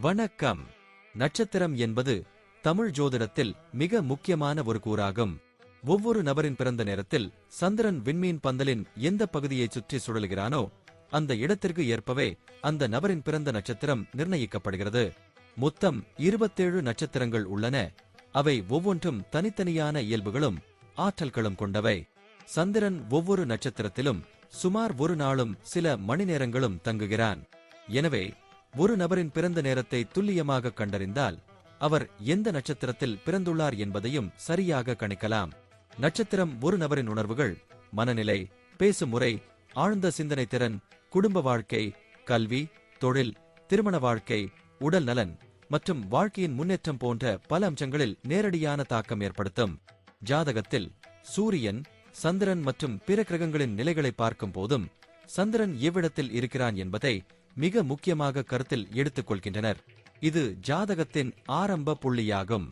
வணக்கம். நட்சத்திரம் என்பது தமிழ் ஜோதிடத்தில் மிக முக்கியமான ஒரு கூறாகும். ஒவ்வொரு நபரின் பிறந்த நேரத்தில் சந்திரன் விண்மீன் பந்தலின் எந்த பகுதியை சுற்றி சுழலுகிறானோ அந்த இடத்திற்கு ஏற்பவே அந்த நபரின் பிறந்த நட்சத்திரம் நிர்ணயிக்கப்படுகிறது. மொத்தம் 27 நட்சத்திரங்கள் உள்ளன. அவை ஒவ்வொன்றும் தனித்தனியான இயல்புகளும் ஆற்றல்களும் கொண்டவை. சந்திரன் ஒவ்வொரு நட்சத்திரத்திலும் சுமார் ஒரு நாளும் சில மணி நேரங்களும் தங்குகிறான். எனவே ஒரு நபரின் பிறந்த நேரத்தை துல்லியமாக கண்டறிந்தால் அவர் எந்த நட்சத்திரத்தில் பிறந்துள்ளார் என்பதையும் சரியாக கணிக்கலாம். நட்சத்திரம் ஒரு நபரின் உணர்வுகள், மனநிலை, பேசும் முறை, ஆழ்ந்த சிந்தனை திறன், குடும்ப வாழ்க்கை, கல்வி, தொழில், திருமண வாழ்க்கை, உடல் நலன் மற்றும் வாழ்க்கையின் முன்னேற்றம் போன்ற பல அம்சங்களில் நேரடியான தாக்கம் ஏற்படுத்தும். ஜாதகத்தில் சூரியன், சந்திரன் மற்றும் பிற கிரகங்களின் நிலைகளை பார்க்கும் போதும் சந்திரன் எவ்விடத்தில் இருக்கிறான் என்பதை மிக முக்கியமாக கருத்தில் எடுத்துக் கொள்கின்றனர். இது ஜாதகத்தின் ஆரம்ப புள்ளியாகும்.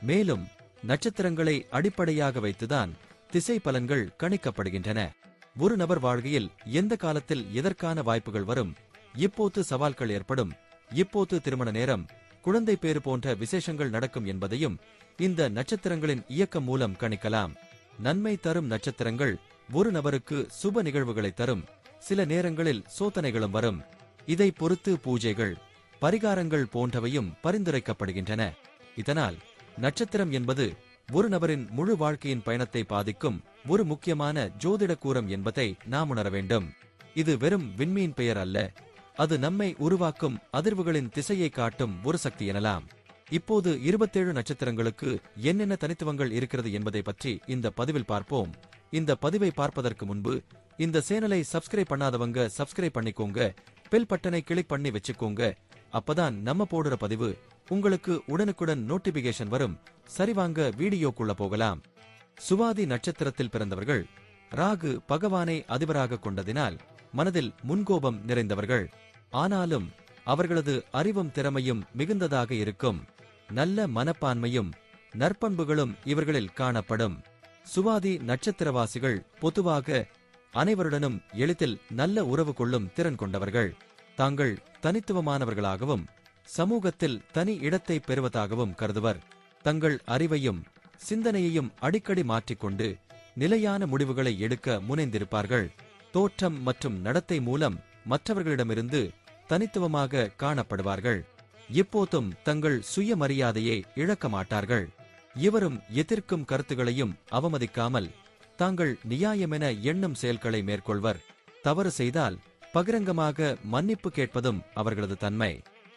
மேலும் நட்சத்திரங்களை அடிப்படையாக வைத்துதான் திசை பலன்கள் கணிக்கப்படுகின்றன. ஒரு நபர் வாழ்க்கையில் எந்த காலத்தில் எதற்கான வாய்ப்புகள் வரும், எப்போது சவால்கள் ஏற்படும், எப்போது திருமண நேரம், குழந்தை பேறு போன்ற விசேஷங்கள் நடக்கும் என்பதையும் இந்த நட்சத்திரங்களின் இயக்கம் மூலம் கணிக்கலாம். நன்மை தரும் நட்சத்திரங்கள் ஒரு நபருக்கு சுப நிகழ்வுகளை தரும். சில நேரங்களில் சோதனைகளும் வரும். இதை பொறுத்து பூஜைகள், பரிகாரங்கள் போன்றவையும் பரிந்துரைக்கப்படுகின்றன. இதனால் நட்சத்திரம் என்பது ஒரு நபரின் முழு வாழ்க்கையின் பயணத்தை பாதிக்கும் ஒரு முக்கியமான ஜோதிட கூறம் என்பதை நாம் உணர வேண்டும். இது வெறும் விண்மீன் பெயர் அல்ல, அது நம்மை உருவாக்கும் அதிர்வுகளின் திசையை காட்டும் ஒரு சக்தி எனலாம். இப்போது 27 நட்சத்திரங்களுக்கு என்னென்ன தனித்துவங்கள் இருக்கிறது என்பதை பற்றி இந்த பதிவில் பார்ப்போம். இந்த பதிவை பார்ப்பதற்கு முன்பு இந்த சேனலை சப்ஸ்கிரைப் பண்ணாதவங்க சப்ஸ்கிரைப் பண்ணிக்கோங்க, பெல் பட்டனை கிளிக் பண்ணி வச்சுக்கோங்க. அப்பதான் நம்ம போடுற பதிவு உங்களுக்கு உடனுக்குடன் நோட்டிபிகேஷன் வரும். சரிவாங்க வீடியோக்குள்ள போகலாம். சுவாதி நட்சத்திரத்தில் பிறந்தவர்கள் ராகு பகவானை அதிபராக கொண்டதினால் மனதில் முன்கோபம் நிறைந்தவர்கள். ஆனாலும் அவர்களது அறிவும் திறமையும் மிகுந்ததாக இருக்கும். நல்ல மனப்பான்மையும் நற்பண்புகளும் இவர்களில் காணப்படும். சுவாதி நட்சத்திரவாசிகள் பொதுவாக அனைவருடனும் எளிதில் நல்ல உறவு கொள்ளும் திறன் கொண்டவர்கள். தாங்கள் தனித்துவமானவர்களாகவும் சமூகத்தில் தனி இடத்தை பெறுவதாகவும் கருதுவர். தங்கள் அறிவையும் சிந்தனையையும் அடிக்கடி மாற்றிக்கொண்டு நிலையான முடிவுகளை எடுக்க முனைந்திருப்பார்கள். தோற்றம் மற்றும் நடத்தை மூலம் மற்றவர்களிடமிருந்து தனித்துவமாக காணப்படுவார்கள். எப்போதும் தங்கள் சுயமரியாதையை இழக்க மாட்டார்கள். இவரும் எதிர்க்கும் கருத்துகளையும் அவமதிக்காமல் தாங்கள் நியாயமென எண்ணும் செயல்களை மேற்கொள்வர். தவறு செய்தால் பகிரங்கமாக மன்னிப்பு கேட்பதும் அவர்களது தன்மை.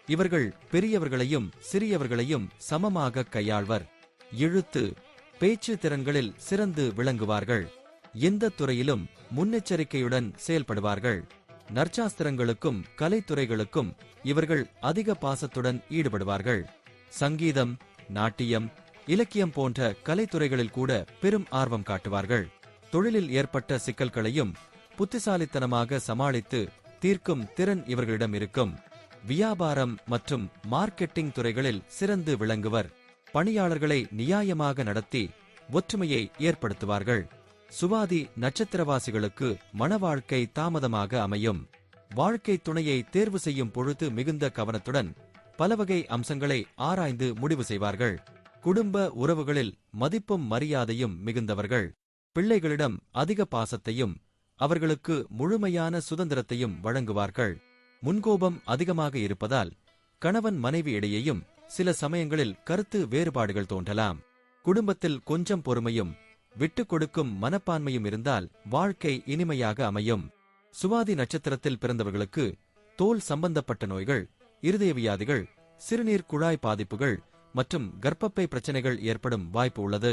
இவர்கள் பெரியவர்களையும் சிறியவர்களையும் சமமாக கையாள்வர். எழுத்து, பேச்சு திறன்களில் சிறந்து விளங்குவார்கள். எந்த துறையிலும் முன்னெச்சரிக்கையுடன் செயல்படுவார்கள். நற்சாஸ்திரங்களுக்கும் கலைத்துறைகளுக்கும் இவர்கள் அதிக பாசத்துடன் ஈடுபடுவார்கள். சங்கீதம், நாட்டியம், இலக்கியம் போன்ற கலைத்துறைகளில் கூட பெரும் ஆர்வம் காட்டுவார்கள். தொழிலில் ஏற்பட்ட சிக்கல்களையும் புத்திசாலித்தனமாக சமாளித்து தீர்க்கும் திறன் இவர்களிடம் இருக்கும். வியாபாரம் மற்றும் மார்க்கெட்டிங் துறைகளில் சிறந்து விளங்குவர். பணியாளர்களை நியாயமாக நடத்தி ஒற்றுமையை ஏற்படுத்துவார்கள். சுவாதி நட்சத்திரவாசிகளுக்கு மணவாழ்க்கை தாமதமாக அமையும். வாழ்க்கை துணையை தேர்வு செய்யும் பொழுது மிகுந்த கவனத்துடன் பலவகை அம்சங்களை ஆராய்ந்து முடிவு செய்வார்கள். குடும்ப உறவுகளில் மதிப்பும் மரியாதையும் மிகுந்தவர்கள். பிள்ளைகளிடம் அதிக பாசத்தையும் அவர்களுக்கு முழுமையான சுதந்திரத்தையும் வழங்குவார்கள். முன்கோபம் அதிகமாக இருப்பதால் கணவன் மனைவி இடையேயும் சில சமயங்களில் கருத்து வேறுபாடுகள் தோன்றலாம். குடும்பத்தில் கொஞ்சம் பொறுமையும் விட்டுக் கொடுக்கும் மனப்பான்மையும் இருந்தால் வாழ்க்கை இனிமையாக அமையும். சுவாதி நட்சத்திரத்தில் பிறந்தவர்களுக்கு தோல் சம்பந்தப்பட்ட நோய்கள், இருதய வியாதிகள், சிறுநீர் குழாய் பாதிப்புகள் மற்றும் கர்ப்பப்பை பிரச்சனைகள் ஏற்படும் வாய்ப்பு உள்ளது.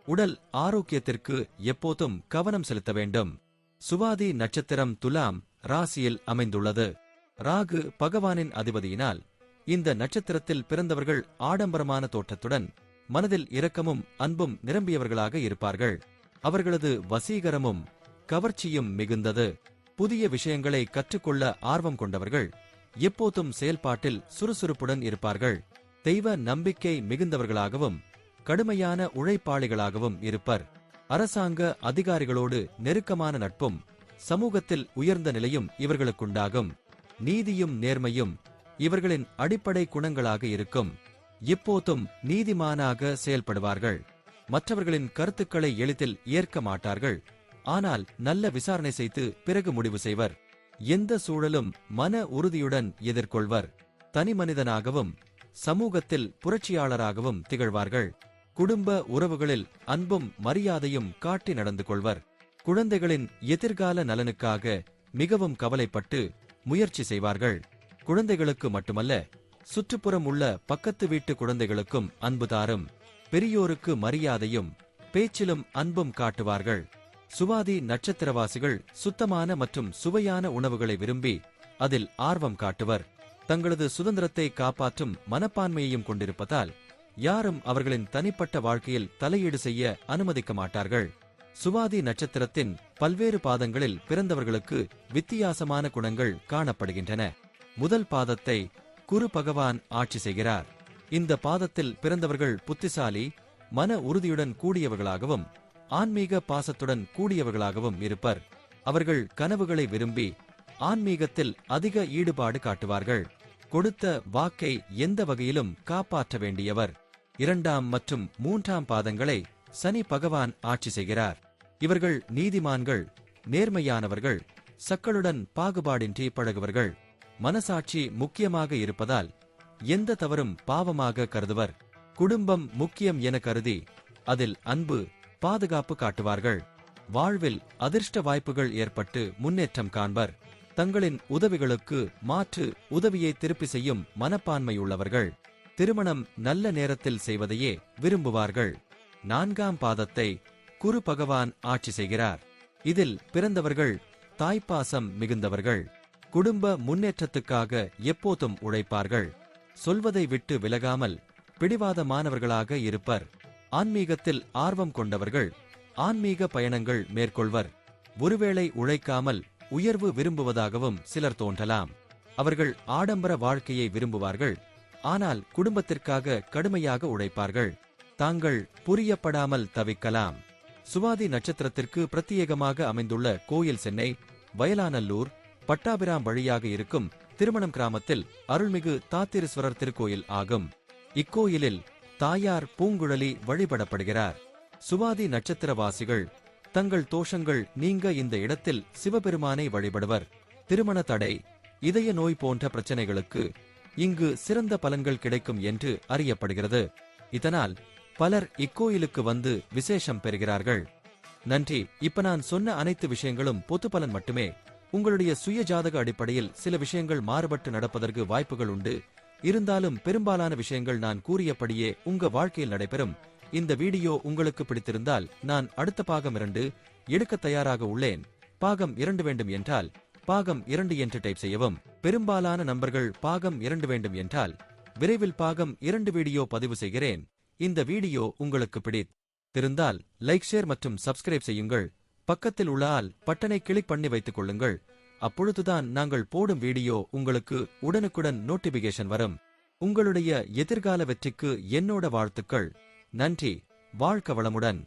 உடல் ஆரோக்கியத்திற்கு எப்போதும் கவனம் செலுத்த வேண்டும். சுவாதி நட்சத்திரம் துலாம் ராசியில் அமைந்துள்ளது. ராகு பகவானின் அதிபதியினால் இந்த நட்சத்திரத்தில் பிறந்தவர்கள் ஆடம்பரமான தோற்றத்துடன் மனதில் இரக்கமும் அன்பும் நிரம்பியவர்களாக இருப்பார்கள். அவர்களது வசீகரமும் கவர்ச்சியும் மிகுந்தது. புதிய விஷயங்களை கற்றுக்கொள்ள ஆர்வம் கொண்டவர்கள். எப்போதும் செயல்பாட்டில் சுறுசுறுப்புடன் இருப்பார்கள். தெய்வ நம்பிக்கை மிகுந்தவர்களாகவும் கடுமையான உழைப்பாளிகளாகவும் இருப்பர். அரசாங்க அதிகாரிகளோடு நெருக்கமான நட்பும் சமூகத்தில் உயர்ந்த நிலையும் இவர்களுக்குண்டாகும். நீதியும் நேர்மையும் இவர்களின் அடிப்படை குணங்களாக இருக்கும். எப்போதும் நீதிமானாக செயல்படுவார்கள். மற்றவர்களின் கருத்துக்களை எளிதில் ஏற்க மாட்டார்கள். ஆனால் நல்ல விசாரணை செய்து பிறகு முடிவு செய்வர். எந்த சூழலும் மன உறுதியுடன் எதிர்கொள்வர். தனிமனிதனாகவும் சமூகத்தில் புரட்சியாளராகவும் திகழ்வார்கள். குடும்ப உறவுகளில் அன்பும் மரியாதையும் காட்டி நடந்து கொள்வர். குழந்தைகளின் எதிர்கால நலனுக்காக மிகவும் கவலைப்பட்டு முயற்சி செய்வார்கள். குழந்தைகளுக்கு மட்டுமல்ல, சுற்றுப்புறம் உள்ள பக்கத்து வீட்டு குழந்தைகளுக்கும் அன்பு தாரும். பெரியோருக்கு மரியாதையும் பேச்சிலும் அன்பும் காட்டுவார்கள். சுவாதி நட்சத்திரவாசிகள் சுத்தமான மற்றும் சுவையான உணவுகளை விரும்பி அதில் ஆர்வம் காட்டுவர். தங்களது சுதந்திரத்தை காப்பாற்றும் மனப்பான்மையையும் கொண்டிருப்பதால் யாரும் அவர்களின் தனிப்பட்ட வாழ்க்கையில் தலையீடு செய்ய அனுமதிக்க மாட்டார்கள். சுவாதி நட்சத்திரத்தின் பல்வேறு பாதங்களில் பிறந்தவர்களுக்கு வித்தியாசமான குணங்கள் காணப்படுகின்றன. முதல் பாதத்தை குரு பகவான் ஆட்சி செய்கிறார். இந்த பாதத்தில் பிறந்தவர்கள் புத்திசாலி, மன உறுதியுடன் கூடியவர்களாகவும் ஆன்மீக பாசத்துடன் கூடியவர்களாகவும் இருப்பர். அவர்கள் கனவுகளை விரும்பி ஆன்மீகத்தில் அதிக ஈடுபாடு காட்டுவார்கள். கொடுத்த வாக்கை எந்த வகையிலும் காப்பாற்ற வேண்டியவர். 2ஆம் மற்றும் 3ஆம் பாதங்களை சனி பகவான் ஆட்சி செய்கிறார். இவர்கள் நீதிமான்கள், நேர்மையானவர்கள், சக்களுடன் பாகுபாடின்றி பழகுவர்கள். மனசாட்சி முக்கியமாக இருப்பதால் எந்த தவறும் பாவமாக கருதுவர். குடும்பம் முக்கியம் என கருதி அதில் அன்பு, பாதுகாப்பு காட்டுவார்கள். வாழ்வில் அதிர்ஷ்ட வாய்ப்புகள் ஏற்பட்டு முன்னேற்றம் காண்பர். தங்களின் உதவிகளுக்கு மாற்று உதவியை திருப்பி செய்யும் மனப்பான்மையுள்ளவர்கள். திருமணம் நல்ல நேரத்தில் செய்வதையே விரும்புவார்கள். 4ஆம் பாதத்தை குரு பகவான் ஆட்சி செய்கிறார். இதில் பிறந்தவர்கள் தாய்ப்பாசம் மிகுந்தவர்கள். குடும்ப முன்னேற்றத்துக்காக எப்போதும் உழைப்பார்கள். சொல்வதை விட்டு விலகாமல் பிடிவாதமானவர்களாக இருப்பர். ஆன்மீகத்தில் ஆர்வம் கொண்டவர்கள் ஆன்மீக பயணங்கள் மேற்கொள்வர். ஒருவேளை உழைக்காமல் உயர்வு விரும்புவதாகவும் சிலர் தோன்றலாம். அவர்கள் ஆடம்பர வாழ்க்கையை விரும்புவார்கள். ஆனால் குடும்பத்திற்காக கடுமையாக உழைப்பார்கள். தாங்கள் புரியப்படாமல் தவிக்கலாம். சுவாதி நட்சத்திரத்திற்கு பிரத்யேகமாக அமைந்துள்ள கோயில் சென்னை, வயலாநல்லூர், பட்டாபிராம் வழியாக இருக்கும் திருமணம் கிராமத்தில் அருள்மிகு தாத்திரீஸ்வரர் திருக்கோயில் ஆகும். இக்கோயிலில் தாயார் பூங்குழலி வழிபடப்படுகிறார். சுவாதி நட்சத்திரவாசிகள் தங்கள் தோஷங்கள் நீங்க இந்த இடத்தில் சிவபெருமானை வழிபடுவர். திருமண தடை, இதய நோய் போன்ற பிரச்சனைகளுக்கு இங்கு சிறந்த பலன்கள் கிடைக்கும் என்று அறியப்படுகிறது. இதனால் பலர் இக்கோயிலுக்கு வந்து விசேஷம் பெறுகிறார்கள். நன்றி. இப்ப நான் சொன்ன அனைத்து விஷயங்களும் பொது பலன் மட்டுமே. உங்களுடைய சுய ஜாதக அடிப்படையில் சில விஷயங்கள் மாறுபட்டு நடப்பதற்கு வாய்ப்புகள் உண்டு. இருந்தாலும் பெரும்பாலான விஷயங்கள் நான் கூறியபடியே உங்க வாழ்க்கையில் நடைபெறும். இந்த வீடியோ உங்களுக்கு பிடித்திருந்தால் நான் அடுத்த பாகம் 2 எடுக்க தயாராக உள்ளேன். பாகம் 2 வேண்டும் என்றால் பாகம் 2 என்று டைப் செய்யவும். பெரும்பாலான நண்பர்கள் பாகம் 2 வேண்டும் என்றால் விரைவில் பாகம் 2 வீடியோ பதிவு செய்கிறேன். இந்த வீடியோ உங்களுக்கு பிடித்திருந்தால் லைக், ஷேர் மற்றும் சப்ஸ்கிரைப் செய்யுங்கள். பக்கத்தில் உள்ள ஆல் பட்டனை கிளிக் பண்ணி வைத்துக் கொள்ளுங்கள். அப்பொழுதுதான் நாங்கள் போடும் வீடியோ உங்களுக்கு உடனுக்குடன் நோட்டிபிகேஷன் வரும். உங்களுடைய எதிர்கால வெற்றிக்கு என்னோட வாழ்த்துக்கள். நன்றி. வாழ்க வளமுடன்.